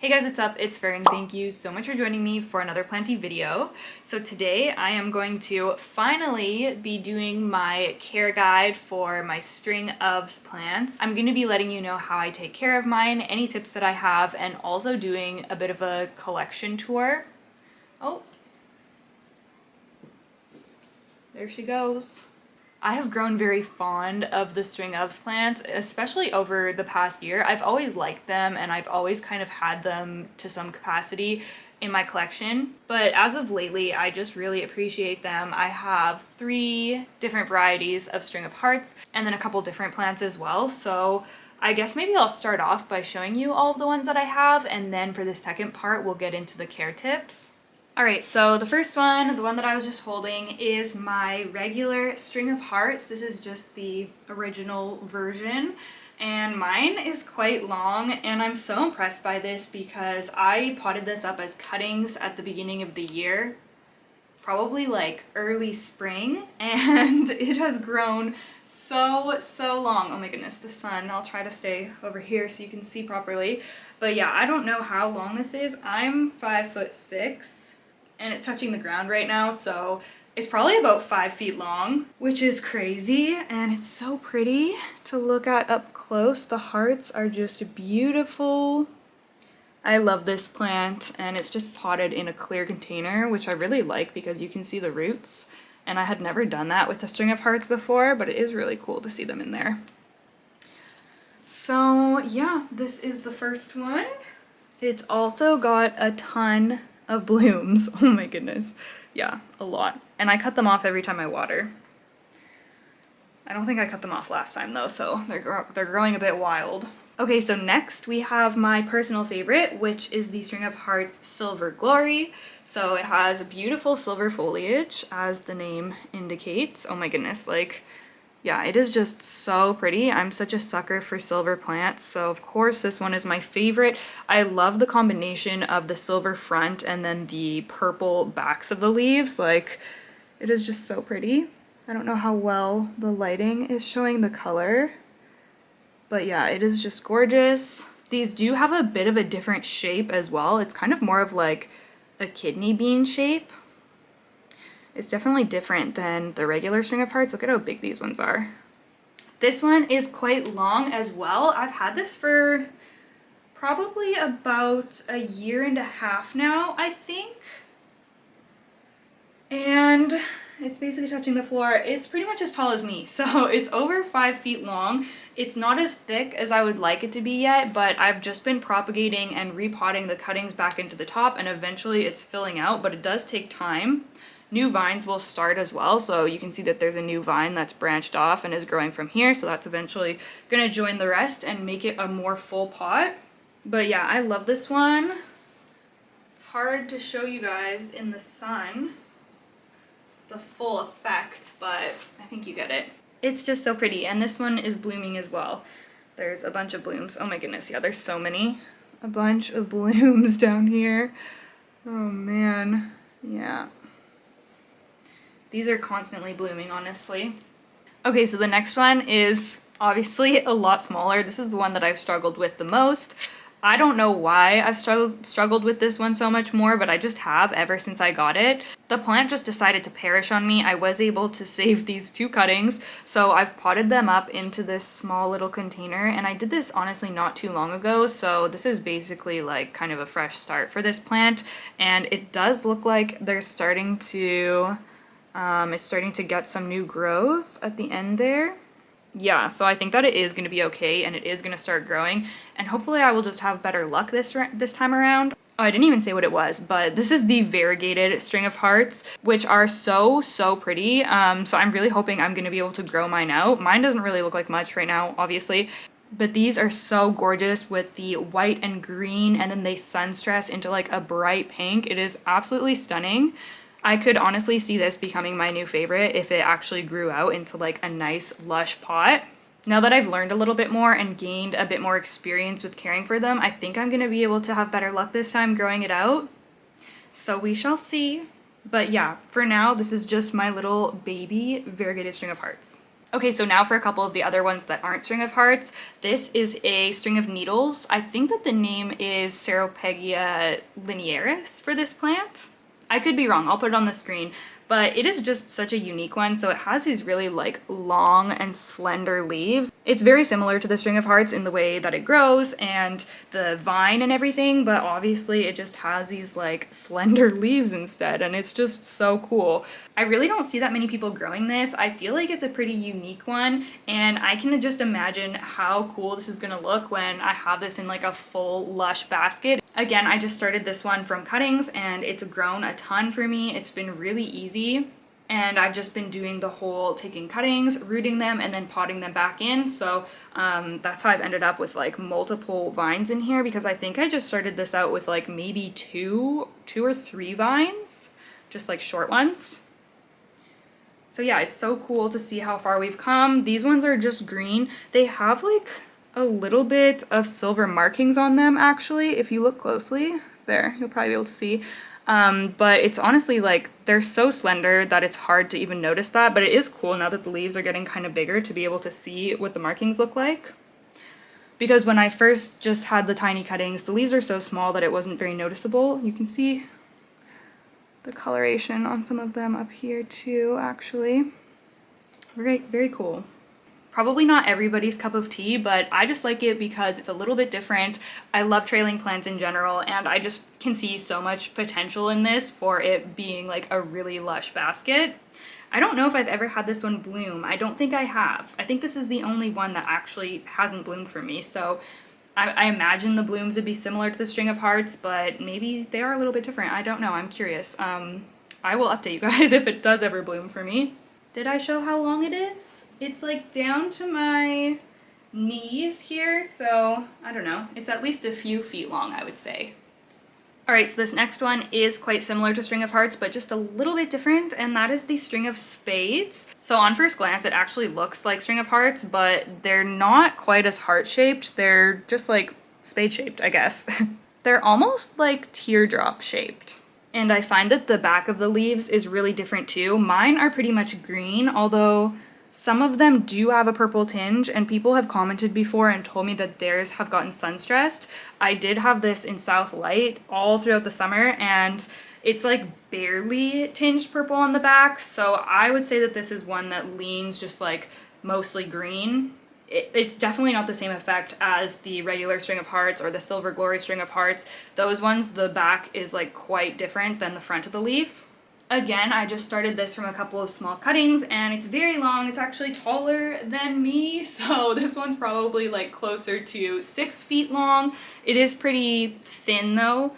Hey guys, what's up? It's Farron. Thank you so much for joining me for another Planty video. So today I am going to finally be doing my care guide for my string of plants. I'm going to be letting you know how I take care of mine, any tips that I have, and also doing a bit of a collection tour. Oh, there she goes. I have grown very fond of the string of plants, especially over the past year. I've always liked them and I've always kind of had them to some capacity in my collection, but as of lately I just really appreciate them. I have 3 different varieties of string of hearts and then a couple different plants as well, so I guess maybe I'll start off by showing you all of the ones that I have, and then for the second part we'll get into the care tips. Alright, so the first one, the one that I was just holding, is my regular string of hearts. This is just the original version, and mine is quite long, and I'm so impressed by this because I potted this up as cuttings at the beginning of the year, probably like early spring, and it has grown so long. Oh my goodness, the sun. I'll try to stay over here so you can see properly. But yeah, I don't know how long this is. I'm 5'6". And it's touching the ground right now, so it's probably about 5 feet long, which is crazy, and it's so pretty to look at up close. The hearts are just beautiful. I love this plant, and it's just potted in a clear container, which I really like because you can see the roots, and I had never done that with a string of hearts before, but it is really cool to see them in there. So yeah, this is the first one. It's also got a ton of blooms. Oh my goodness. Yeah, a lot. And I cut them off every time I water. I don't think I cut them off last time though, so they're growing a bit wild. Okay, so next we have my personal favorite, which is the String of Hearts Silver Glory. So it has beautiful silver foliage, as the name indicates. Oh my goodness, like, yeah, it is just so pretty. I'm such a sucker for silver plants, so of course this one is my favorite. I love the combination of the silver front and then the purple backs of the leaves. Like, it is just so pretty. I don't know how well the lighting is showing the color, but yeah, it is just gorgeous. These do have a bit of a different shape as well. It's kind of more of like a kidney bean shape. It's definitely different than the regular string of hearts. Look at how big these ones are. This one is quite long as well. I've had this for probably about a year and a half now, I think. And it's basically touching the floor. It's pretty much as tall as me, so it's over 5 feet long. It's not as thick as I would like it to be yet, but I've just been propagating and repotting the cuttings back into the top, and eventually it's filling out, but it does take time. New vines will start as well, so you can see that there's a new vine that's branched off and is growing from here, so that's eventually going to join the rest and make it a more full pot. But yeah, I love this one. It's hard to show you guys in the sun the full effect, but I think you get it. It's just so pretty, and this one is blooming as well. There's a bunch of blooms. Oh my goodness, yeah, there's so many. A bunch of blooms down here. Oh man, yeah. These are constantly blooming, honestly. Okay, so the next one is obviously a lot smaller. This is the one that I've struggled with the most. I don't know why I've struggled with this one so much more, but I just have ever since I got it. The plant just decided to perish on me. I was able to save these 2 cuttings, so I've potted them up into this small little container, and I did this honestly not too long ago, so this is basically like kind of a fresh start for this plant, and it does look like they're starting to it's starting to get some new growth at the end there. Yeah, so I think that it is going to be okay, and it is going to start growing, and hopefully I will just have better luck this time around. Oh, I didn't even say what it was, but this is the Variegated String of Hearts, which are so pretty. So I'm really hoping I'm going to be able to grow mine out. Mine doesn't really look like much right now, obviously, but these are so gorgeous with the white and green, and then they sun stress into like a bright pink. It is absolutely stunning. I could honestly see this becoming my new favorite if it actually grew out into like a nice lush pot. Now that I've learned a little bit more and gained a bit more experience with caring for them, I think I'm going to be able to have better luck this time growing it out. So we shall see. But yeah, for now, this is just my little baby Variegated String of Hearts. Okay, so now for a couple of the other ones that aren't string of hearts. This is a string of needles. I think that the name is ceropegia linearis for this plant. I could be wrong, I'll put it on the screen, but it is just such a unique one. So it has these really like long and slender leaves. It's very similar to the string of hearts in the way that it grows and the vine and everything, but obviously it just has these like slender leaves instead, and it's just so cool. I really don't see that many people growing this. I feel like it's a pretty unique one, and I can just imagine how cool this is gonna look when I have this in like a full lush basket. Again, I just started this one from cuttings and it's grown a ton for me. It's been really easy. And I've just been doing the whole taking cuttings, rooting them, and then potting them back in. So that's how I've ended up with like multiple vines in here, because I think I just started this out with like maybe two or three vines, just like short ones. So yeah, it's so cool to see how far we've come. These ones are just green. They have like a little bit of silver markings on them actually. If you look closely, there, you'll probably be able to see. But it's honestly like they're so slender that it's hard to even notice that, but it is cool now that the leaves are getting kind of bigger to be able to see what the markings look like. Because when I first just had the tiny cuttings, the leaves are so small that it wasn't very noticeable. You can see the coloration on some of them up here too, actually. Very, very cool. Probably not everybody's cup of tea, but I just like it because it's a little bit different. I love trailing plants in general, and I just can see so much potential in this for it being like a really lush basket. I don't know if I've ever had this one bloom. I don't think I have. I think this is the only one that actually hasn't bloomed for me, so I imagine the blooms would be similar to the string of hearts, but maybe they are a little bit different. I don't know. I'm curious. I will update you guys if it does ever bloom for me. Did I show how long it is? It's like down to my knees here, so I don't know. It's at least a few feet long, I would say. Alright, so this next one is quite similar to string of hearts, but just a little bit different, and that is the string of spades. So on first glance, it actually looks like string of hearts, but they're not quite as heart-shaped. They're just like spade-shaped, I guess. They're almost like teardrop-shaped. And I find that the back of the leaves is really different too. Mine are pretty much green, although some of them do have a purple tinge, and people have commented before and told me that theirs have gotten sun-stressed. I did have this in South Light all throughout the summer, and it's like barely tinged purple on the back, so I would say that this is one that leans just like mostly green. It's definitely not the same effect as the regular string of hearts or the silver glory string of hearts. Those ones, the back is like quite different than the front of the leaf. Again, I just started this from a couple of small cuttings, and it's very long. It's actually taller than me, so this one's probably like closer to 6 feet long. It is pretty thin though.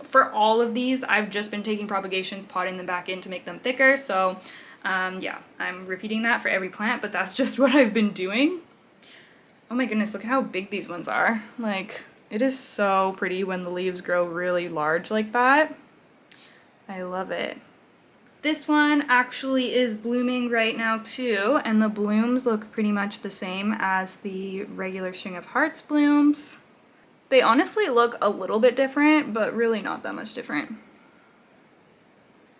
For all of these, I've just been taking propagations, potting them back in to make them thicker, so yeah, I'm repeating that for every plant, but that's just what I've been doing. Oh my goodness, look at how big these ones are. Like, it is so pretty when the leaves grow really large like that. I love it. This one actually is blooming right now too, and the blooms look pretty much the same as the regular string of hearts blooms. They honestly look a little bit different, but really not that much different.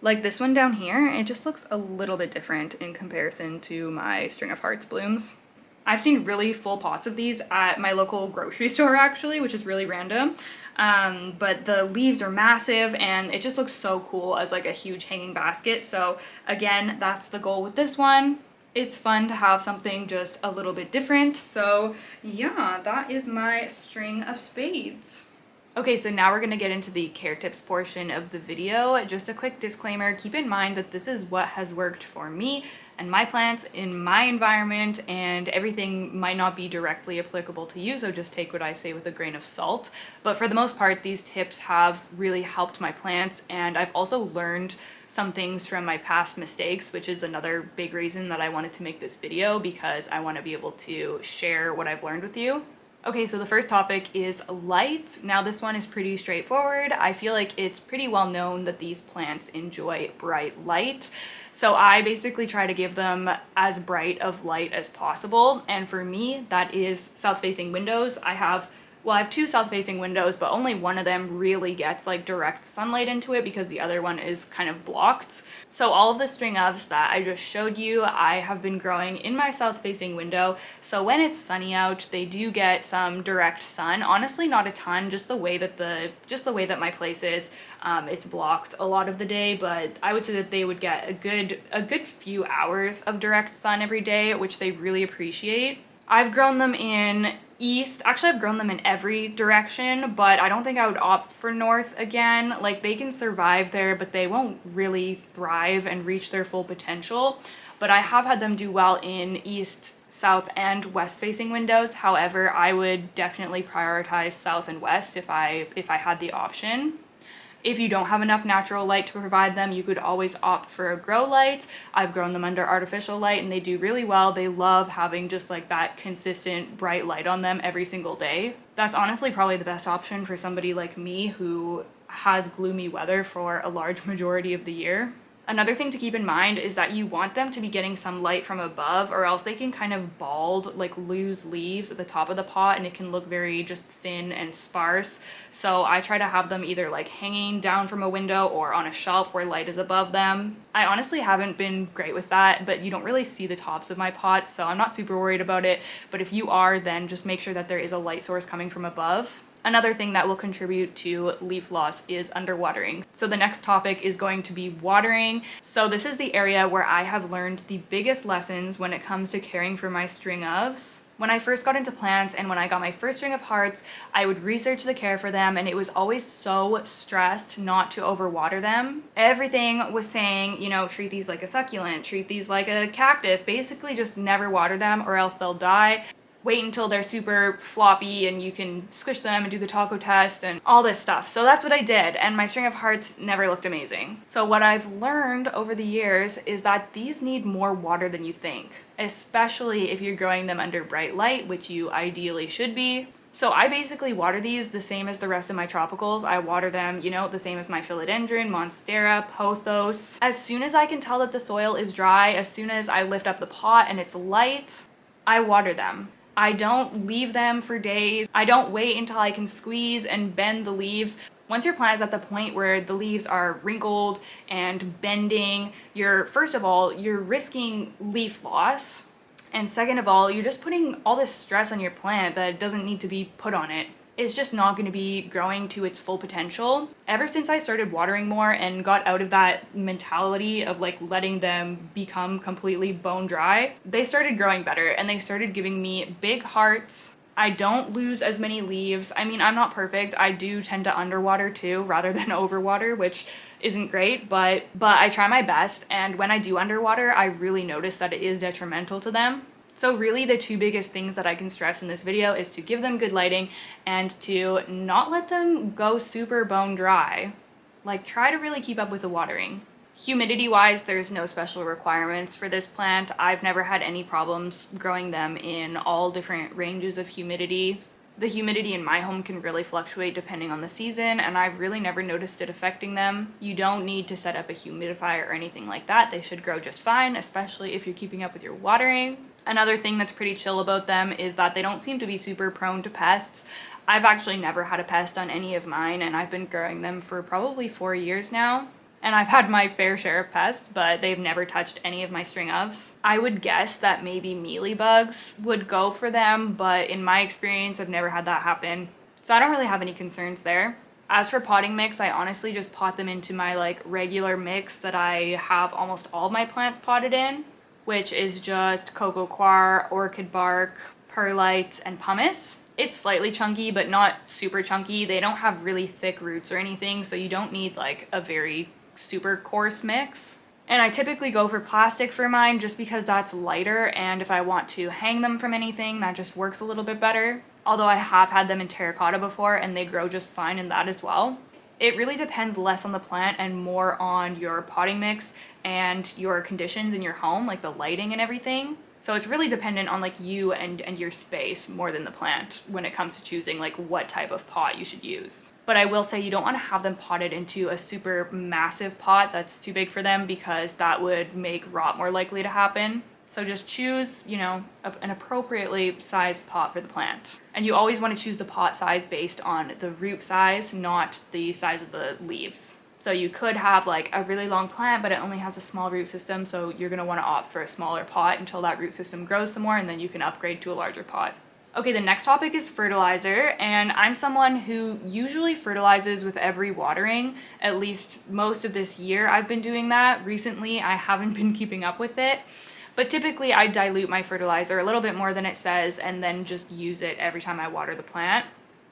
Like this one down here, it just looks a little bit different in comparison to my string of hearts blooms. I've seen really full pots of these at my local grocery store actually, which is really random. But the leaves are massive and it just looks so cool as like a huge hanging basket. So again, that's the goal with this one. It's fun to have something just a little bit different. So yeah, that is my string of spades. Okay, so now we're going to get into the care tips portion of the video. Just a quick disclaimer, keep in mind that this is what has worked for me and my plants in my environment, and everything might not be directly applicable to you, so just take what I say with a grain of salt. But for the most part, these tips have really helped my plants, and I've also learned some things from my past mistakes, which is another big reason that I wanted to make this video, because I want to be able to share what I've learned with you. Okay, so the first topic is light. Now this one is pretty straightforward. I feel like it's pretty well known that these plants enjoy bright light. So I basically try to give them as bright of light as possible. And for me, that is south-facing windows. I have Well, I have two south-facing windows, but only one of them really gets like direct sunlight into it because the other one is kind of blocked. So all of the string ofs that I just showed you, I have been growing in my south-facing window. So when it's sunny out, they do get some direct sun. Honestly, not a ton, just the way that my place is. It's blocked a lot of the day, but I would say that they would get a good few hours of direct sun every day, which they really appreciate. I've grown them in east. Actually, I've grown them in every direction, but I don't think I would opt for north again. Like, they can survive there, but they won't really thrive and reach their full potential. But I have had them do well in east, south, and west facing windows. However, I would definitely prioritize south and west if I had the option. If you don't have enough natural light to provide them, you could always opt for a grow light. I've grown them under artificial light and they do really well. They love having just like that consistent bright light on them every single day. That's honestly probably the best option for somebody like me who has gloomy weather for a large majority of the year. Another thing to keep in mind is that you want them to be getting some light from above, or else they can kind of bald, like lose leaves at the top of the pot, and it can look very just thin and sparse. So I try to have them either like hanging down from a window or on a shelf where light is above them. I honestly haven't been great with that, but you don't really see the tops of my pots, so I'm not super worried about it. But if you are, then just make sure that there is a light source coming from above. Another thing that will contribute to leaf loss is underwatering. So the next topic is going to be watering. So this is the area where I have learned the biggest lessons when it comes to caring for my string ofs. When I first got into plants and when I got my first string of hearts, I would research the care for them, and it was always so stressed not to overwater them. Everything was saying, you know, treat these like a succulent, treat these like a cactus, basically just never water them or else they'll die. Wait until they're super floppy and you can squish them and do the taco test and all this stuff. So that's what I did, and my string of hearts never looked amazing. So what I've learned over the years is that these need more water than you think, especially if you're growing them under bright light, which you ideally should be. So I basically water these the same as the rest of my tropicals. I water them, you know, the same as my philodendron, monstera, pothos. As soon as I can tell that the soil is dry, as soon as I lift up the pot and it's light, I water them. I don't leave them for days. I don't wait until I can squeeze and bend the leaves. Once your plant is at the point where the leaves are wrinkled and bending, first of all, you're risking leaf loss. And second of all, you're just putting all this stress on your plant that doesn't need to be put on it. It's just not going to be growing to its full potential. Ever since I started watering more and got out of that mentality of like letting them become completely bone dry, they started growing better and they started giving me big hearts. I don't lose as many leaves. I mean, I'm not perfect. I do tend to underwater too rather than overwater, which isn't great, but I try my best. And when I do underwater, I really notice that it is detrimental to them. So really the two biggest things that I can stress in this video is to give them good lighting and to not let them go super bone dry. Like, try to really keep up with the watering. Humidity wise, there's no special requirements for this plant. I've never had any problems growing them in all different ranges of humidity. The humidity in my home can really fluctuate depending on the season, and I've really never noticed it affecting them. You don't need to set up a humidifier or anything like that. They should grow just fine, especially if you're keeping up with your watering. Another thing that's pretty chill about them is that they don't seem to be super prone to pests. I've actually never had a pest on any of mine, and I've been growing them for probably 4 years now. And I've had my fair share of pests, but they've never touched any of my string ofs. I would guess that maybe mealybugs would go for them, but in my experience, I've never had that happen. So I don't really have any concerns there. As for potting mix, I honestly just pot them into my like regular mix that I have almost all my plants potted in, which is just cocoa coir, orchid bark, perlite, and pumice. It's slightly chunky, but not super chunky. They don't have really thick roots or anything, so you don't need like a very super coarse mix. And I typically go for plastic for mine just because that's lighter, and if I want to hang them from anything, that just works a little bit better. Although I have had them in terracotta before and they grow just fine in that as well. It really depends less on the plant and more on your potting mix and your conditions in your home, like the lighting and everything. So it's really dependent on like you and your space more than the plant when it comes to choosing like what type of pot you should use. But I will say you don't want to have them potted into a super massive pot that's too big for them, because that would make rot more likely to happen. So just choose, you know, an appropriately sized pot for the plant. And you always want to choose the pot size based on the root size, not the size of the leaves. So you could have like a really long plant, but it only has a small root system, so you're gonna wanna opt for a smaller pot until that root system grows some more, and then you can upgrade to a larger pot. Okay, the next topic is fertilizer, and I'm someone who usually fertilizes with every watering. At least most of this year I've been doing that. Recently I haven't been keeping up with it, but typically I dilute my fertilizer a little bit more than it says and then just use it every time I water the plant.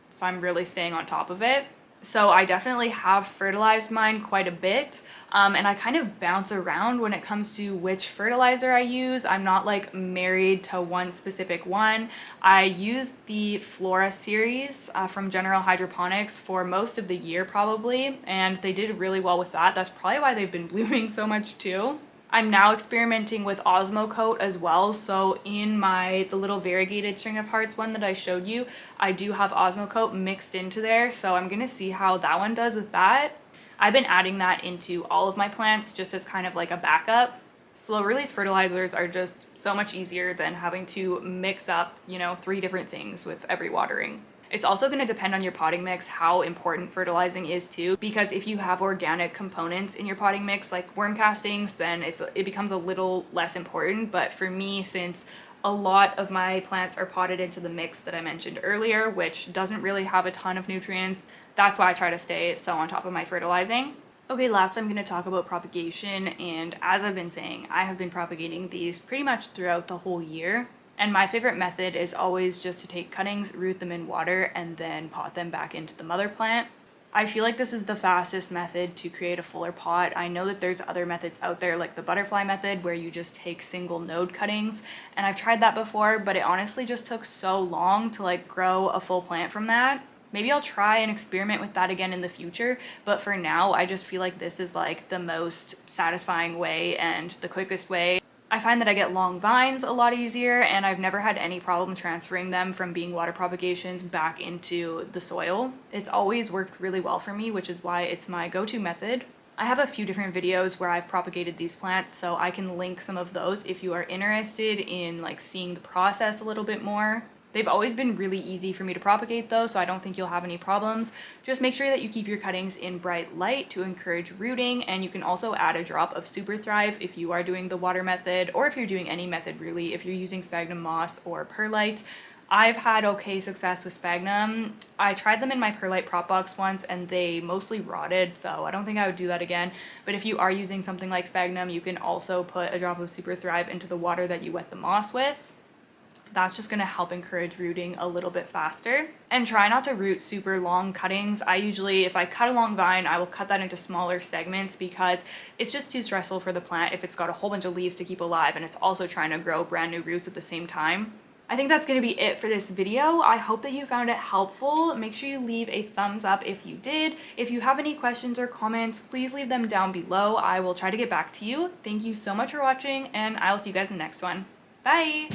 So I'm really staying on top of it. So I definitely have fertilized mine quite a bit, and I kind of bounce around when it comes to which fertilizer I use. I'm not like married to one specific one. I use the Flora series from General Hydroponics for most of the year probably, and they did really well with that. That's probably why they've been blooming so much too. I'm now experimenting with Osmo Coat as well, so in the little variegated string of hearts one that I showed you, I do have Osmo Coat mixed into there, so I'm gonna see how that one does with that. I've been adding that into all of my plants just as kind of like a backup. Slow release fertilizers are just so much easier than having to mix up, you know, 3 different things with every watering. It's also going to depend on your potting mix how important fertilizing is too, because if you have organic components in your potting mix like worm castings, then it becomes a little less important. But for me, since a lot of my plants are potted into the mix that I mentioned earlier, which doesn't really have a ton of nutrients, that's why I try to stay so on top of my fertilizing. Okay, last I'm going to talk about propagation, and as I've been saying, I have been propagating these pretty much throughout the whole year. And my favorite method is always just to take cuttings, root them in water, and then pot them back into the mother plant. I feel like this is the fastest method to create a fuller pot. I know that there's other methods out there like the butterfly method where you just take single node cuttings, and I've tried that before, but it honestly just took so long to like grow a full plant from that. Maybe I'll try and experiment with that again in the future, but for now I just feel like this is like the most satisfying way and the quickest way. I find that I get long vines a lot easier, and I've never had any problem transferring them from being water propagations back into the soil. It's always worked really well for me, which is why it's my go-to method. I have a few different videos where I've propagated these plants, so I can link some of those if you are interested in like seeing the process a little bit more. They've always been really easy for me to propagate though, so I don't think you'll have any problems. Just make sure that you keep your cuttings in bright light to encourage rooting, and you can also add a drop of Super Thrive if you are doing the water method, or if you're doing any method really, if you're using sphagnum moss or perlite. I've had okay success with sphagnum. I tried them in my perlite prop box once and they mostly rotted, so I don't think I would do that again. But if you are using something like sphagnum, you can also put a drop of Super Thrive into the water that you wet the moss with. That's just going to help encourage rooting a little bit faster. And try not to root super long cuttings. I usually, if I cut a long vine, I will cut that into smaller segments because it's just too stressful for the plant if it's got a whole bunch of leaves to keep alive and it's also trying to grow brand new roots at the same time. I think that's going to be it for this video. I hope that you found it helpful. Make sure you leave a thumbs up if you did. If you have any questions or comments, please leave them down below. I will try to get back to you. Thank you so much for watching, and I will see you guys in the next one. Bye!